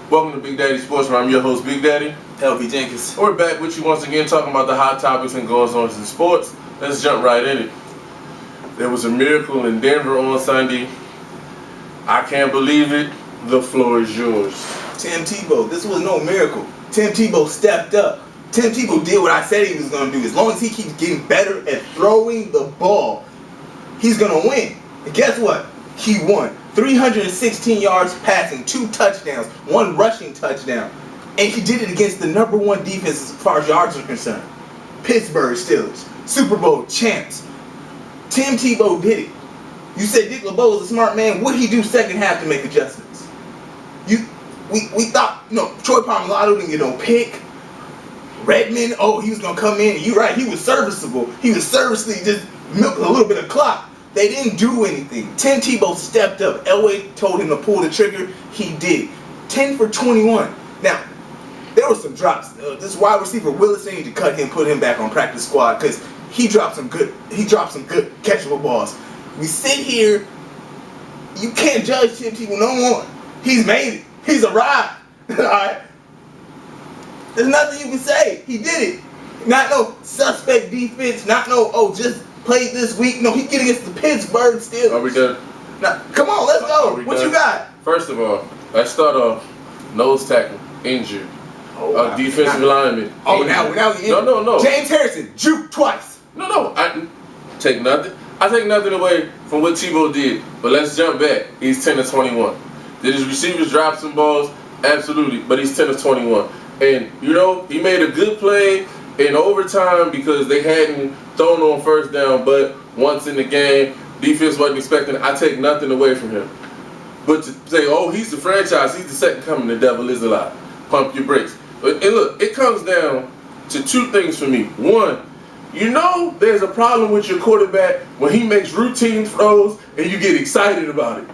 Welcome to BigDaddie Sports, where I'm your host, Big Daddy. LV Jenkins. We're back with you once again, talking about the hot topics and goings-ons in sports. Let's jump right in it. There was a miracle in Denver on Sunday. I can't believe it. The floor is yours. Tim Tebow, this was no miracle. Tim Tebow stepped up. Tim Tebow did what I said he was going to do. As long as he keeps getting better at throwing the ball, he's going to win. And guess what? He won. 316 yards passing, 2 touchdowns, 1 rushing touchdown. And he did it against the number 1 defense as far as yards are concerned. Pittsburgh Steelers, Super Bowl champs. Tim Tebow did it. You said Dick LeBeau was a smart man. What did he do second half to make adjustments? We thought, Troy Polamalu didn't get no pick. Redmond, he was going to come in. You're right, he was serviceable. He was serviceably just milking a little bit of clock. They didn't do anything. Tim Tebow stepped up. Elway told him to pull the trigger. He did. 10 for 21. Now, there were some drops. This wide receiver Willis, they need to cut him, put him back on practice squad because he dropped some good catchable balls. We sit here. You can't judge Tim Tebow no more. He's made it. He's arrived. All right. There's nothing you can say. He did it. Not no suspect defense. Not no just played this week. No, he get against the Pittsburgh Steelers. Are we done? Now, come on, let's go. What you got? First of all, let's start off. Nose tackle injured. Defensive lineman. Now we injured. No. James Harrison juked twice. No. I take nothing away from what Tebow did. But let's jump back. He's 10 of 21. Did his receivers drop some balls? Absolutely. But he's 10 of 21. And he made a good play in overtime because they hadn't thrown on first down, but once in the game, defense wasn't expecting it. I take nothing away from him. But to say, he's the franchise, he's the second coming, the devil is a lie. Pump your brakes. And look, it comes down to 2 things for me. One, there's a problem with your quarterback when he makes routine throws and you get excited about it.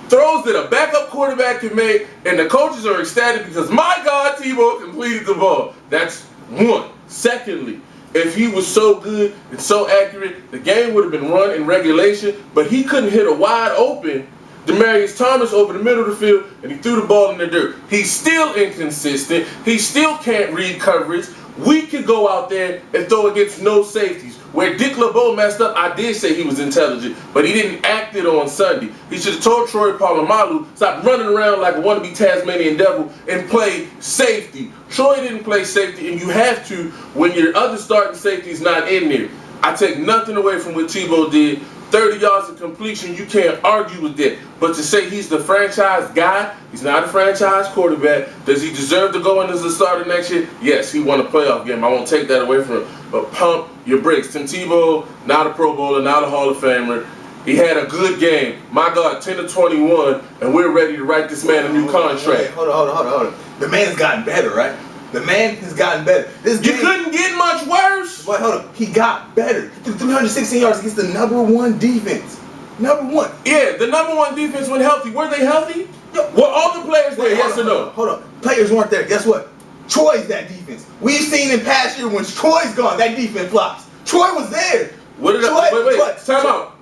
Throws that a backup quarterback can make, and the coaches are ecstatic because, my God, Tebow completed the ball. That's one. Secondly, if he was so good and so accurate, the game would have been run in regulation, but he couldn't hit a wide open Demaryius Thomas over the middle of the field, and he threw the ball in the dirt. He's still inconsistent. He still can't read coverage. We could go out there and throw against no safeties. Where Dick LeBeau messed up, I did say he was intelligent, but he didn't act it on Sunday. He should have told Troy Polamalu, stop running around like a wannabe Tasmanian devil and play safety. Troy didn't play safety, and you have to when your other starting safety is not in there. I take nothing away from what Tebow did. 30 yards of completion, you can't argue with that. But to say he's the franchise guy, he's not a franchise quarterback. Does he deserve to go in as a starter next year? Yes, he won a playoff game. I won't take that away from him. But pump your brakes. Tim Tebow, not a Pro Bowler, not a Hall of Famer. He had a good game. My God, 10 to 21, and we're ready to write this man a new contract. Hold on. The man's gotten better, right? The man has gotten better. You couldn't get much worse. Wait, hold on. He got better. He threw 316 yards against the number 1 defense. Number 1. Yeah, the number 1 defense went healthy. Were they healthy? Were all the players there? Yes or no? Hold on. Players weren't there. Guess what? Troy's that defense. We've seen in past year when Troy's gone, that defense flops. Troy was there. Wait, time out.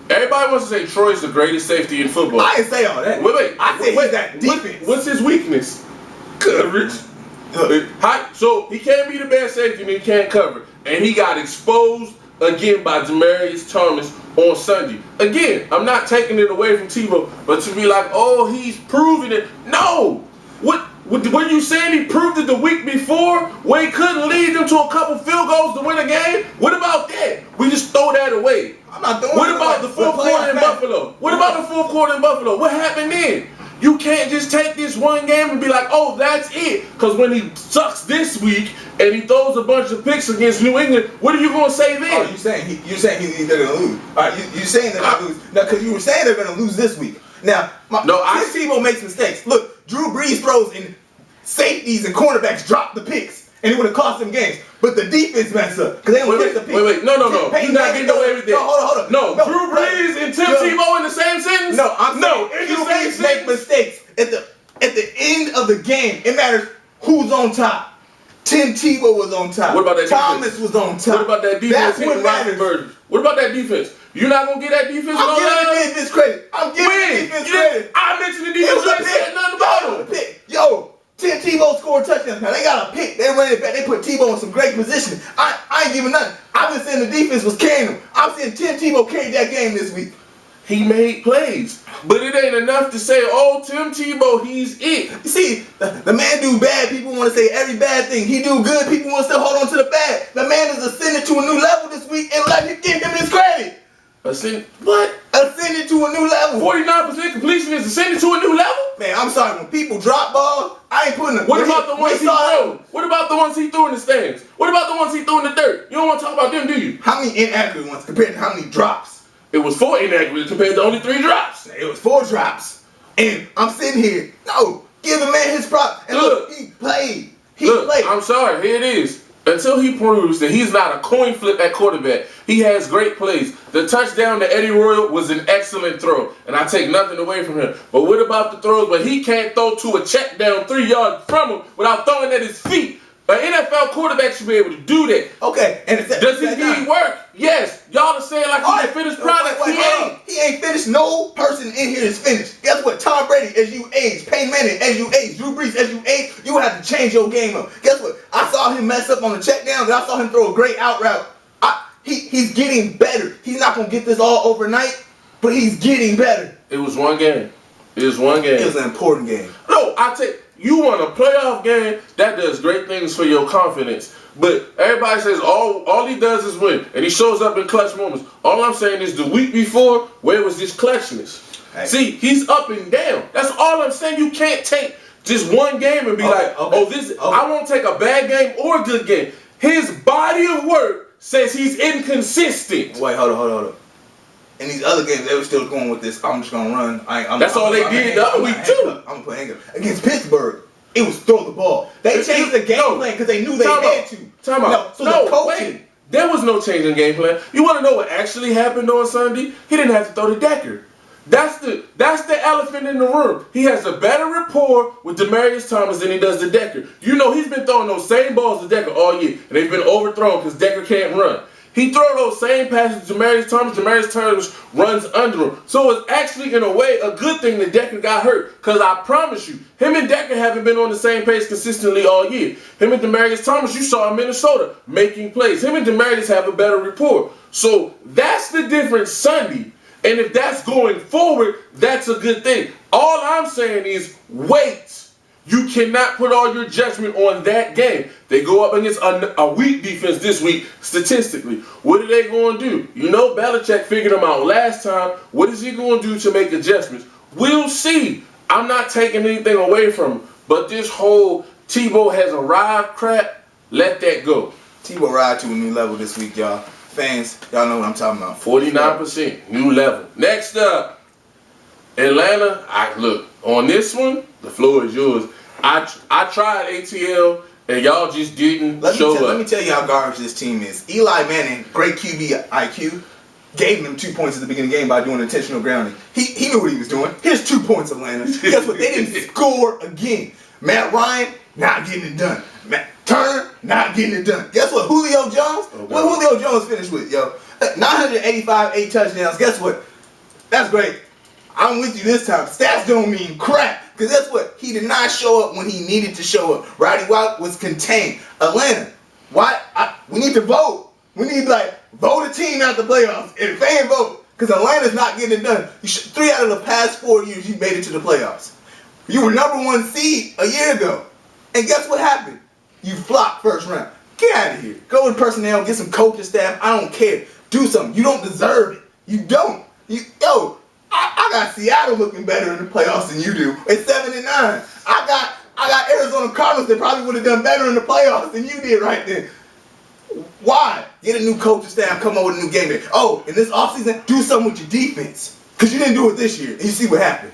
Everybody wants to say Troy's the greatest safety in football. I didn't say all that. I said he's that defense. What's his weakness? Coverage. So he can't be the best safety and he can't cover. And he got exposed again by Demaryius Thomas on Sunday. Again, I'm not taking it away from Tebow, but to be like, he's proving it. No! Were you saying he proved it the week before where he couldn't lead them to a couple field goals to win a game? What about that? We just throw that away. I'm not throwing What about the fourth quarter in Buffalo? What happened then? You can't just take this one game and be like, that's it. Because when he sucks this week and he throws a bunch of picks against New England, what are you going to say then? You're saying they're going to lose. All right, you're saying they're going to lose. Now, because you were saying they're going to lose this week. Now, Tebow makes mistakes. Look, Drew Brees throws in safeties and cornerbacks drop the picks, and it would have cost them games. But the defense messed up because they don't get the pick. Wait. No. You're not getting away with that. No, hold on. No, Drew Brees and Tim Tebow in the same sentence? No, Drew Brees make mistakes at the end of the game. It matters who's on top. Tim Tebow was on top. What about that Thomas defense? was on top. What about that defense? That's what matters. What about that defense? You're not going to get that defense? I'm giving the defense credit. I'm giving the defense credit. I mentioned the defense. It was a pick. Nothing about him. Yo, score touchdowns. Now they got a pick. They run it back. They put Tebow in some great position. I ain't giving nothing. I've been saying the defense was carrying them. I'm saying Tim Tebow carried that game this week. He made plays, but it ain't enough to say, oh, Tim Tebow, he's it. You see, the man do bad. People want to say every bad thing. He do good. People want to still hold on to the bad. The man is ascended to a new level this week, and let me give him his credit. What? Ascended to a new level. 49% completion is ascended to a new level? Man, I'm sorry. When people drop balls, I ain't putting them. What about the ones he threw? What about the ones he threw in the stands? What about the ones he threw in the dirt? You don't want to talk about them, do you? How many inaccurate ones compared to how many drops? It was 4 inaccurate compared to only 3 drops. It was 4 drops. And I'm sitting here. No, give the man his props. And look, he played. He played. I'm sorry. Here it is. Until he proves that he's not a coin flip at quarterback, he has great plays. The touchdown to Eddie Royal was an excellent throw, and I take nothing away from him. But what about the throws where he can't throw to a check down 3 yards from him without throwing at his feet? An NFL quarterback should be able to do that. Okay, and does he need work? Yes. Y'all are saying like he's a finished product. He ain't finished. No person in here is finished. Guess what? Tom Brady, as you age, Peyton Manning, as you age, Drew Brees, as you age, you have to change your game up. Guess what? I saw him mess up on the check down, and I saw him throw a great out route. He's getting better. He's not gonna get this all overnight, but he's getting better. It was one game. It was one game. It was an important game. No, you want a playoff game, that does great things for your confidence. But everybody says all he does is win, and he shows up in clutch moments. All I'm saying is the week before, where was this clutchness? Hey. See, he's up and down. That's all I'm saying. You can't take just one game and be I won't take a bad game or a good game. His body of work says he's inconsistent. Wait, hold on. In these other games, they were still going with this. I'm just gonna run. That's all they did the other week too. I'm gonna play anger against Pittsburgh. It was throw the ball. They changed the game plan because they knew they had to. Time out. Wait. There was no change in game plan. You want to know what actually happened on Sunday? He didn't have to throw to Decker. That's the elephant in the room. He has a better rapport with Demaryius Thomas than he does to Decker. You know he's been throwing those same balls to Decker all year, and they've been overthrown because Decker can't run. He throw those same passes to Demaryius Thomas. Demaryius Thomas runs under him. So it's actually, in a way, a good thing that Decker got hurt. Because I promise you, him and Decker haven't been on the same pace consistently all year. Him and Demaryius Thomas, you saw in Minnesota, making plays. Him and Demaryius have a better rapport. So that's the difference Sunday. And if that's going forward, that's a good thing. All I'm saying is wait. You cannot put all your judgment on that game. They go up against a weak defense this week, statistically. What are they going to do? You know Belichick figured them out last time. What is he going to do to make adjustments? We'll see. I'm not taking anything away from him. But this whole Tebow has arrived crap, let that go. Tebow arrived to a new level this week, y'all. Fans, y'all know what I'm talking about. 49%, new level. Next up, Atlanta. Look, on this one, the floor is yours. I tried ATL, and y'all just didn't show up. Let me tell you how garbage this team is. Eli Manning, great QB IQ, gave them 2 points at the beginning of the game by doing intentional grounding. He knew what he was doing. Here's 2 points, Atlanta. Guess what? They didn't score again. Matt Ryan, not getting it done. Matt Turner, not getting it done. Guess what? Julio Jones? What Julio Jones finished with, yo? 985, 8 touchdowns. Guess what? That's great. I'm with you this time. Stats don't mean crap. Because that's what? He did not show up when he needed to show up. Roddy White was contained. Atlanta, we need to vote. We need to, vote a team out the playoffs. And fan vote. Because Atlanta's not getting it done. 3 out of the past 4 years, you made it to the playoffs. You were #1 seed a year ago. And guess what happened? You flopped first round. Get out of here. Go with personnel, get some coaching staff. I don't care. Do something. You don't deserve it. You don't. I got Seattle looking better in the playoffs than you do. At 7-9. I got Arizona Cardinals that probably would have done better in the playoffs than you did right then. Why? Get a new coaching staff, come up with a new game day. Oh, in this offseason, do something with your defense. Because you didn't do it this year. And you see what happened.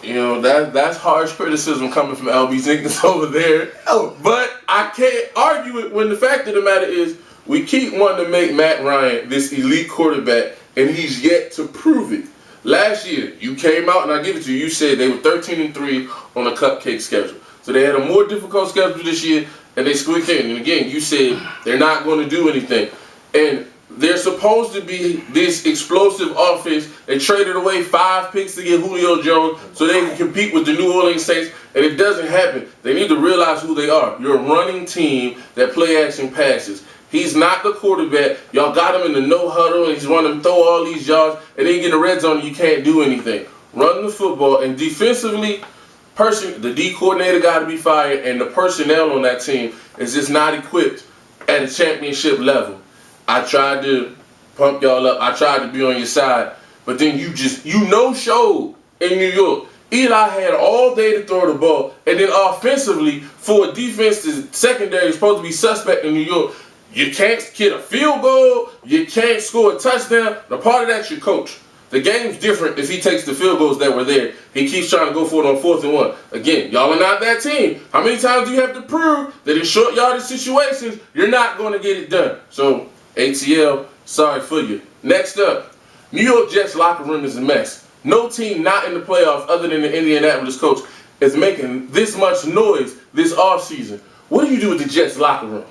You know, that's harsh criticism coming from LB Jenkins over there. Oh. But I can't argue it when the fact of the matter is we keep wanting to make Matt Ryan this elite quarterback, and he's yet to prove it. Last year, you came out, and I give it to you, you said they were 13-3 on a cupcake schedule. So they had a more difficult schedule this year, and they squeaked in. And again, you said they're not going to do anything. And They're supposed to be this explosive offense. They traded away 5 picks to get Julio Jones so they can compete with the New Orleans Saints, and it doesn't happen. They need to realize who they are. You're a running team that play action passes. He's not the quarterback. Y'all got him in the no huddle, and he's running throw all these yards, and then you get in the red zone and you can't do anything. Run the football, and defensively, the D coordinator got to be fired, and the personnel on that team is just not equipped at a championship level. I tried to pump y'all up. I tried to be on your side, but then you showed in New York. Eli had all day to throw the ball, and then offensively, for a defense that's secondary is supposed to be suspect in New York, you can't get a field goal, you can't score a touchdown. Now, part of that's your coach. The game's different if he takes the field goals that were there. He keeps trying to go for it on 4th and 1. Again, y'all are not that team. How many times do you have to prove that in short yardage situations, you're not going to get it done? So, ATL, sorry for you. Next up, New York Jets locker room is a mess. No team not in the playoffs other than the Indianapolis coach is making this much noise this offseason. What do you do with the Jets locker room?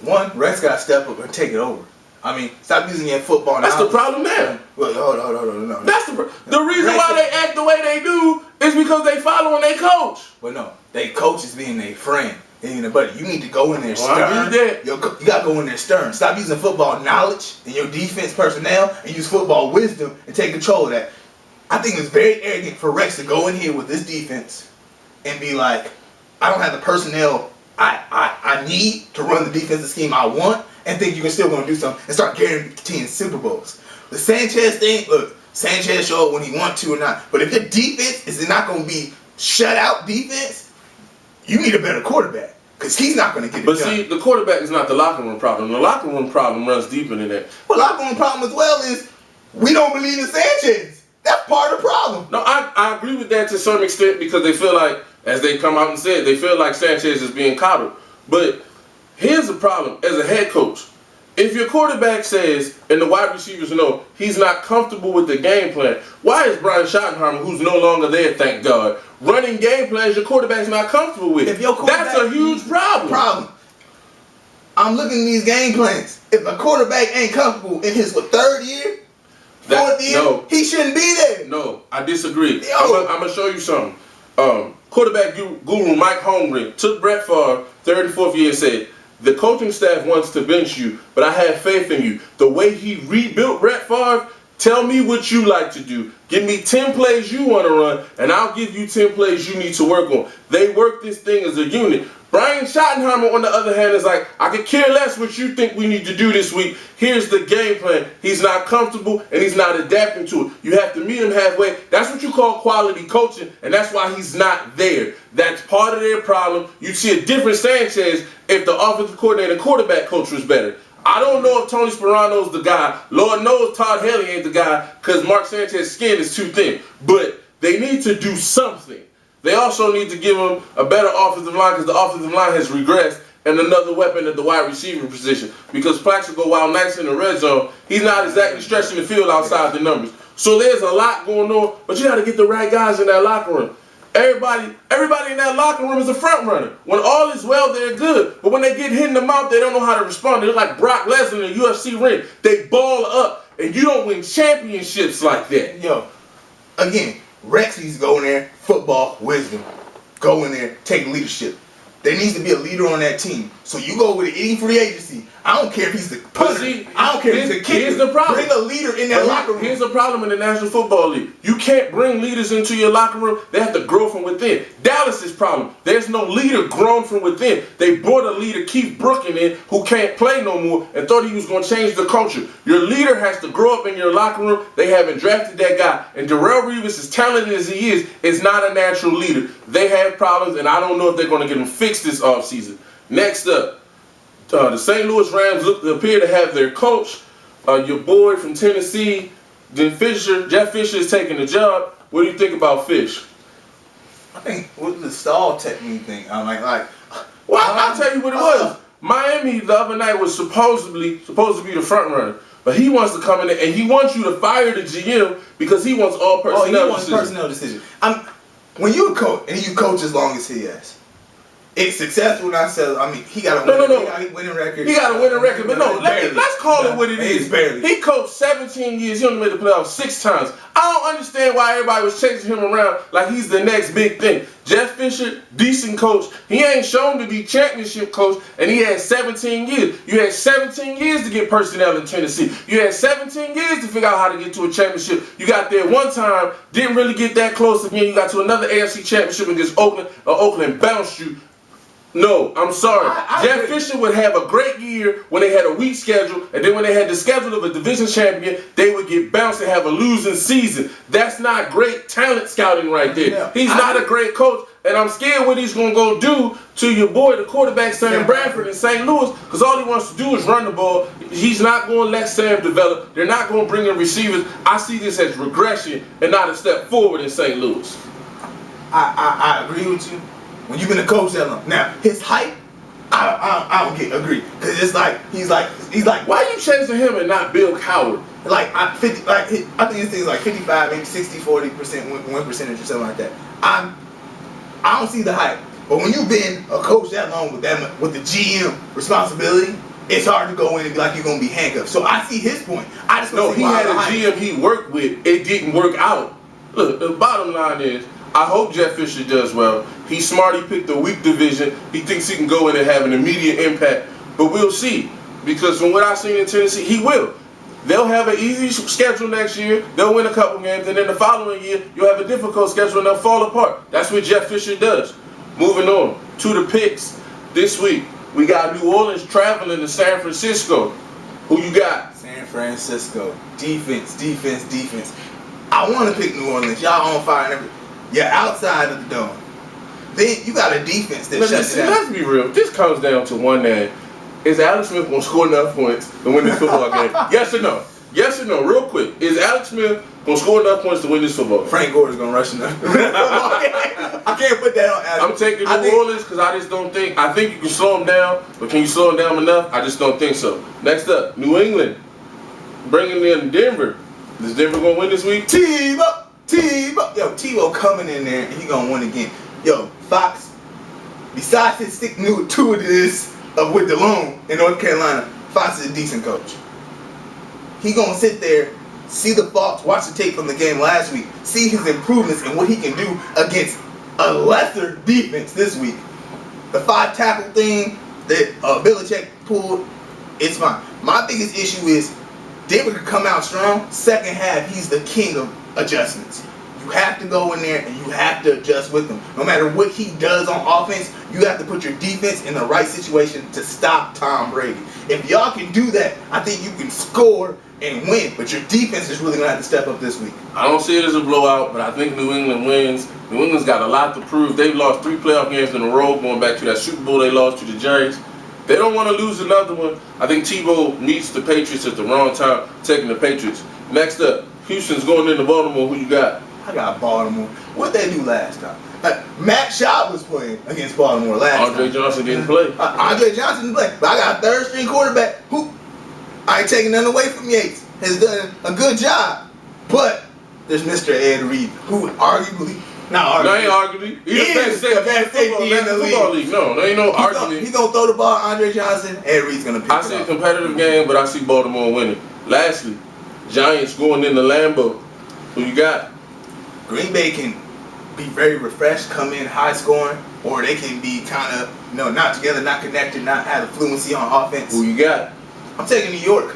One, Rex got to step up and take it over. I mean, stop using your football now. That's the problem now. Well, hold on. No. That's the reason why they act the way they do is because they following their coach. Well, no, they coach is being their friend. But you need to go in there stern. I do that. You got to go in there stern. Stop using football knowledge and your defense personnel and use football wisdom and take control of that. I think it's very arrogant for Rex to go in here with this defense and be like, I don't have the personnel I need to run the defensive scheme I want, and think you're still going to do something and start guaranteeing Super Bowls. The Sanchez thing, look, Sanchez show up when he wants to or not. But if your defense is not going to be shutout defense, you need a better quarterback because he's not going to get it done. But see, the quarterback is not the locker room problem. The locker room problem runs deeper than that. Well, locker room problem as well is we don't believe in Sanchez. That's part of the problem. No, I agree with that to some extent because they feel like, as they come out and said, they feel like Sanchez is being coddled. But here's the problem as a head coach. If your quarterback says, and the wide receivers know, he's not comfortable with the game plan, why is Brian Schottenheimer, who's no longer there, thank God, running game plans your quarterback's not comfortable with? That's a huge problem. I'm looking at these game plans. If a quarterback ain't comfortable in his 3rd year, 4th year, he shouldn't be there. No, I disagree. I'm going to show you something. Quarterback guru Mike Holmgren took Brett Favre 3rd and 4th year and said, the coaching staff wants to bench you, but I have faith in you. The way he rebuilt Brett Favre, tell me what you like to do. Give me 10 plays you want to run, and I'll give you 10 plays you need to work on. They work this thing as a unit. Brian Schottenheimer, on the other hand, is like, I could care less what you think we need to do this week. Here's the game plan. He's not comfortable, and he's not adapting to it. You have to meet him halfway. That's what you call quality coaching, and that's why he's not there. That's part of their problem. You'd see a different Sanchez if the offensive coordinator and quarterback coach was better. I don't know if Tony Sparano's the guy. Lord knows Todd Haley ain't the guy because Mark Sanchez's skin is too thin. But they need to do something. They also need to give him a better offensive line because the offensive line has regressed, and another weapon at the wide receiver position. Because Plaxico, while nice in the red zone, he's not exactly stretching the field outside the numbers. So there's a lot going on, but you got to get the right guys in that locker room. Everybody in that locker room is a front runner. When all is well, they're good. But when they get hit in the mouth, they don't know how to respond. They're like Brock Lesnar in the UFC ring. They ball up, and you don't win championships like that. Yo, again, Rex needs to go in there, football, wisdom. Go in there, take leadership. There needs to be a leader on that team. So you go with any free agency. I don't care if he's the punter. I don't care if he's the kicker. Here's the problem. Bring a leader in that locker room. Here's the problem in the National Football League. You can't bring leaders into your locker room. They have to grow from within. Dallas's problem. There's no leader grown from within. They brought a leader, Keith Brooken, in who can't play no more and thought he was going to change the culture. Your leader has to grow up in your locker room. They haven't drafted that guy. And Darrelle Revis, as talented as he is not a natural leader. They have problems, and I don't know if they're going to get him fixed this offseason. Next up. The St. Louis Rams appear to have their coach, your boy from Tennessee, Jeff Fisher is taking the job. What do you think about Fish? I think with the stall technique thing, I'm like, well, I'll tell you what it was. Miami the other night was supposed to be the front runner, but he wants to come in there and he wants you to fire the GM because he wants all personnel decisions. Personnel decisions. When you coach and you coach as long as he has, It's successful, not so. I mean, he got a winning record. He got a winning record, but no, let's call it what it is. Barely. He coached 17 years. He only made the playoffs 6 times. I don't understand why everybody was chasing him around like he's the next big thing. Jeff Fisher, decent coach. He ain't shown to be championship coach, and he had 17 years. You had 17 years to get personnel in Tennessee. You had 17 years to figure out how to get to a championship. You got there one time, didn't really get that close again. You got to another AFC championship against Oakland, Oakland bounced you. No, I'm sorry. Jeff Fisher would have a great year when they had a weak schedule, and then when they had the schedule of a division champion, they would get bounced and have a losing season. That's not great talent scouting right there. Yeah. He's not a great coach, and I'm scared what he's going to go do to your boy, the quarterback, Sam Bradford in St. Louis, because all he wants to do is run the ball. He's not going to let Sam develop. They're not going to bring in receivers. I see this as regression and not a step forward in St. Louis. I agree with you. When you've been a coach that long, now his hype, I don't agree, because it's like he's like why are you chasing him and not Bill Cowher? I think his thing is like 55, maybe 60-40% win percentage or something like that. I don't see the hype, but when you've been a coach that long with the GM responsibility, it's hard to go in and be like you're gonna be handcuffed. So I see his point. I just don't see he had a GM he worked with. It didn't work out. Look, the bottom line is, I hope Jeff Fisher does well. He's smart. He picked a weak division. He thinks he can go in and have an immediate impact. But we'll see. Because from what I've seen in Tennessee, he will. They'll have an easy schedule next year. They'll win a couple games. And then the following year, you'll have a difficult schedule and they'll fall apart. That's what Jeff Fisher does. Moving on to the picks this week. We got New Orleans traveling to San Francisco. Who you got? San Francisco. Defense. I want to pick New Orleans. Y'all on fire and everything. You're outside of the dome. Then you got a defense that shuts it down. Let's be real. This comes down to one name. Is Alex Smith going to score enough points to win this football game? Yes or no? Yes or no? Real quick. Is Alex Smith going to score enough points to win this football game? Frank Gore is going to rush enough. I can't put that on Alex. I'm taking New Orleans because I just don't think. I think you can slow him down, but can you slow him down enough? I just don't think so. Next up, New England. Bringing in Denver. Is Denver going to win this week? Tebow. Yo, Tebow coming in there and he gonna win again. Yo, Fox, besides his stick new two of this with DeLone in North Carolina, Fox is a decent coach. He gonna sit there, see the faults, watch the tape from the game last week, see his improvements and what he can do against a lesser defense this week. The 5 tackle thing that Belichick pulled, it's fine. My biggest issue is Denver could come out strong. Second half, he's the king of adjustments. You have to go in there and you have to adjust with him. No matter what he does on offense, you have to put your defense in the right situation to stop Tom Brady. If y'all can do that, I think you can score and win. But your defense is really going to have to step up this week. I don't see it as a blowout, but I think New England wins. New England's got a lot to prove. They've lost 3 playoff games in a row, going back to that Super Bowl they lost to the Giants. They don't want to lose another one. I think Tebow meets the Patriots at the wrong time, taking the Patriots. Next up, Houston's going into Baltimore. Who you got? I got Baltimore. What'd they do last time? Matt Schaub was playing against Baltimore last time. Andre Johnson didn't play. Andre Johnson didn't play. But I got a third-string quarterback who, I ain't taking nothing away from Yates, has done a good job. But there's Mr. Ed Reed, who arguably, not arguably. No, ain't arguably. He's the best safety in the football league. No, there ain't no argument. He's going to throw the ball at Andre Johnson. Ed Reed's going to pick it up. I see a competitive game, but I see Baltimore winning. Lastly, Giants going into Lambeau. Who you got? Green Bay can be very refreshed, come in high scoring, or they can be kind of, not together, not connected, not have a fluency on offense. Who you got? I'm taking New York.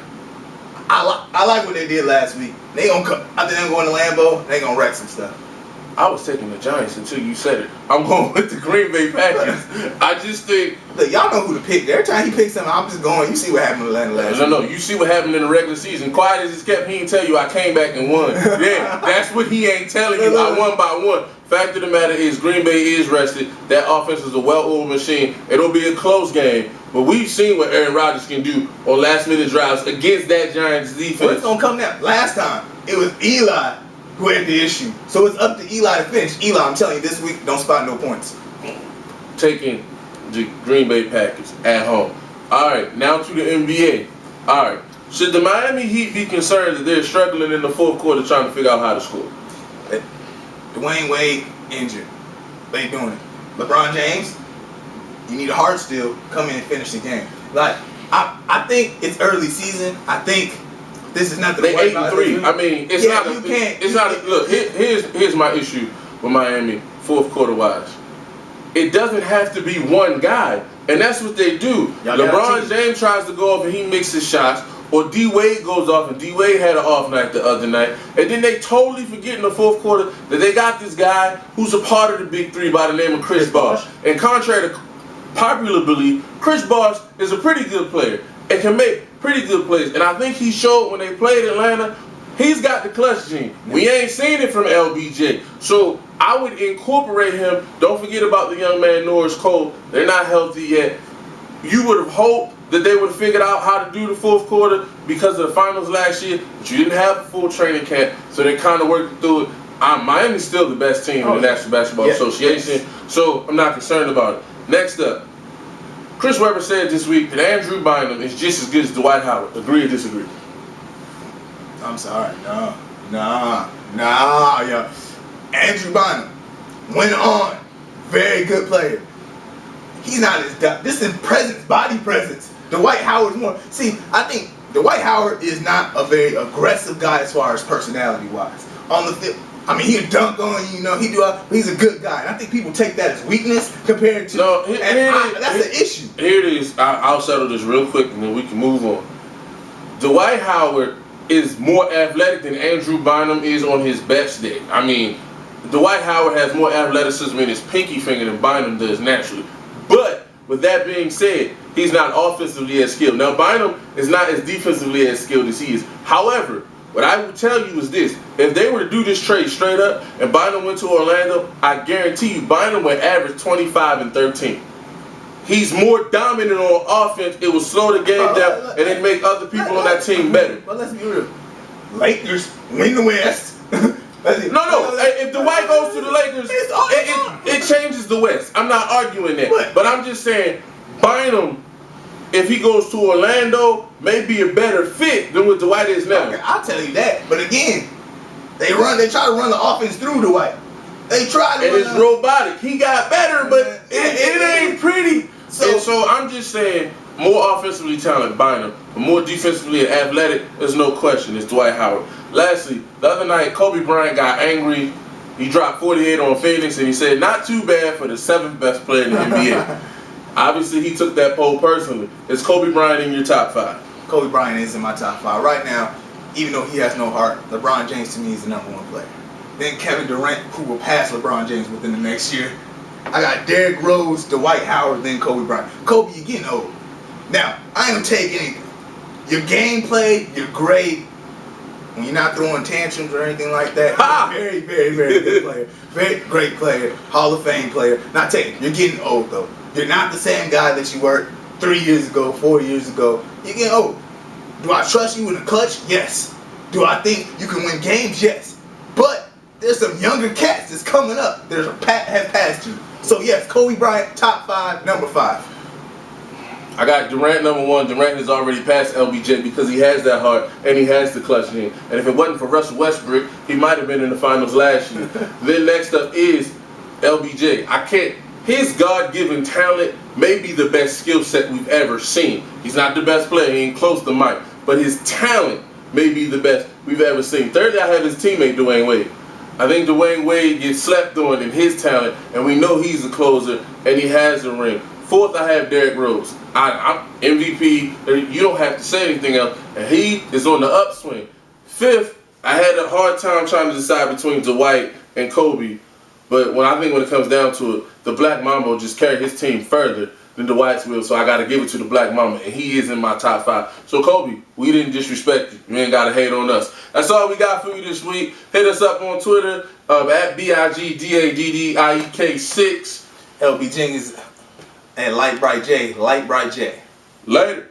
I like what they did last week. They gonna come after them going to Lambeau. They gonna wreck some stuff. I was taking the Giants until you said it. I'm going with the Green Bay Packers. I just think... Look, y'all know who to pick. Every time he picks something, I'm just going, you see what happened in Atlanta last week. No, you see what happened in the regular season. Quiet as it's kept, he ain't tell you I came back and won. Yeah, that's what he ain't telling you. I won by 1. Fact of the matter is, Green Bay is rested. That offense is a well-oiled machine. It'll be a close game. But we've seen what Aaron Rodgers can do on last-minute drives against that Giants defense. Well, it's going to come down. Last time, it was Eli who had the issue. So it's up to Eli to finish. Eli, I'm telling you, this week, don't spot no points. Taking the Green Bay Packers at home. All right, now to the NBA. All right, should the Miami Heat be concerned that they're struggling in the fourth quarter trying to figure out how to score? Dwayne Wade injured. They doing it. LeBron James, You need a hard steal. Come in and finish the game. Like I think it's early season. I think this is not the they way 8-3. I mean, it's not. You can't. It's not. Look, here's my issue with Miami fourth quarter wise. It doesn't have to be one guy, and that's what they do. LeBron James tries to go off and he mixes shots, or D Wade goes off and D Wade had an off night the other night, and then they totally forget in the fourth quarter that they got this guy who's a part of the big three by the name of Chris Bosh. And contrary to popular belief, Chris Bosh is a pretty good player and can make pretty good plays. And I think he showed when they played Atlanta, he's got the clutch gene. We ain't seen it from LBJ. So I would incorporate him. Don't forget about the young man Norris Cole. They're not healthy yet. You would have hoped that they would have figured out how to do the fourth quarter because of the finals last year, but you didn't have a full training camp, so they kind of worked through it. Miami's still the best team in the National Basketball Association, so I'm not concerned about it. Next up, Chris Webber said this week that Andrew Bynum is just as good as Dwight Howard. Agree or disagree? I'm sorry. Nah, yo. Andrew Bynum went on. Very good player. He's not as this is presence, body presence. Dwight Howard's more. See, I think Dwight Howard is not a very aggressive guy as far as personality wise. On the field, I mean, he'll dunk on you, he's a good guy. And I think people take that as weakness compared to. No, that's an issue. Here it is. I'll settle this real quick and then we can move on. Dwight Howard is more athletic than Andrew Bynum is on his best day. I mean, Dwight Howard has more athleticism in his pinky finger than Bynum does naturally. But with that being said, he's not offensively as skilled. Now, Bynum is not as defensively as skilled as he is. However, what I will tell you is this. If they were to do this trade straight up and Bynum went to Orlando, I guarantee you Bynum would average 25 and 13. He's more dominant on offense. It will slow the game down and it make other people on that team better. But let's be real. Lakers win the West. No. If Dwight goes to the Lakers, it changes the West. I'm not arguing that. But I'm just saying, Bynum, if he goes to Orlando, may be a better fit than what Dwight is now. Okay, I'll tell you that. But again, they try to run the offense through Dwight. They try to and it's robotic. He got better, but it ain't pretty. So I'm just saying, more offensively talented Bynum, but more defensively athletic, there's no question, it's Dwight Howard. Lastly, the other night, Kobe Bryant got angry. He dropped 48 on Phoenix, and he said, not too bad for the 7th best player in the NBA. Obviously, he took that poll personally. Is Kobe Bryant in your top 5? Kobe Bryant is in my top 5. Right now, even though he has no heart, LeBron James to me is the #1 player. Then Kevin Durant, who will pass LeBron James within the next year. I got Derrick Rose, Dwight Howard, then Kobe Bryant. Kobe, you're getting old. Now, I ain't gonna take anything. Your gameplay, you're great. When you're not throwing tantrums or anything like that, you're a very, very, very good player. Very great player. Hall of Fame player. Not taking. You're getting old, though. You're not the same guy that you were 3 years ago, 4 years ago. You're getting old. Do I trust you in the clutch? Yes. Do I think you can win games? Yes. But there's some younger cats that's coming up that have passed you. So, yes, Kobe Bryant, top 5, #5. I got Durant #1. Durant has already passed LBJ because he has that heart and he has the clutch gene. And if it wasn't for Russell Westbrook, he might have been in the finals last year. Then next up is LBJ. His God-given talent may be the best skill set we've ever seen. He's not the best player. He ain't close to Mike. But his talent may be the best we've ever seen. Thirdly, I have his teammate, Dwayne Wade. I think Dwayne Wade gets slept on in his talent, and we know he's a closer, and he has a ring. Fourth, I have Derrick Rose. I'm MVP. You don't have to say anything else. And he is on the upswing. Fifth, I had a hard time trying to decide between Dwight and Kobe. But when it comes down to it, the Black Mamba just carried his team further than Dwight's will. So I got to give it to the Black Mamba. And he is in my top 5. So Kobe, we didn't disrespect you. You ain't got to hate on us. That's all we got for you this week. Hit us up on Twitter at BigDaddie6. LB Jenkins and Light Bright J. Later.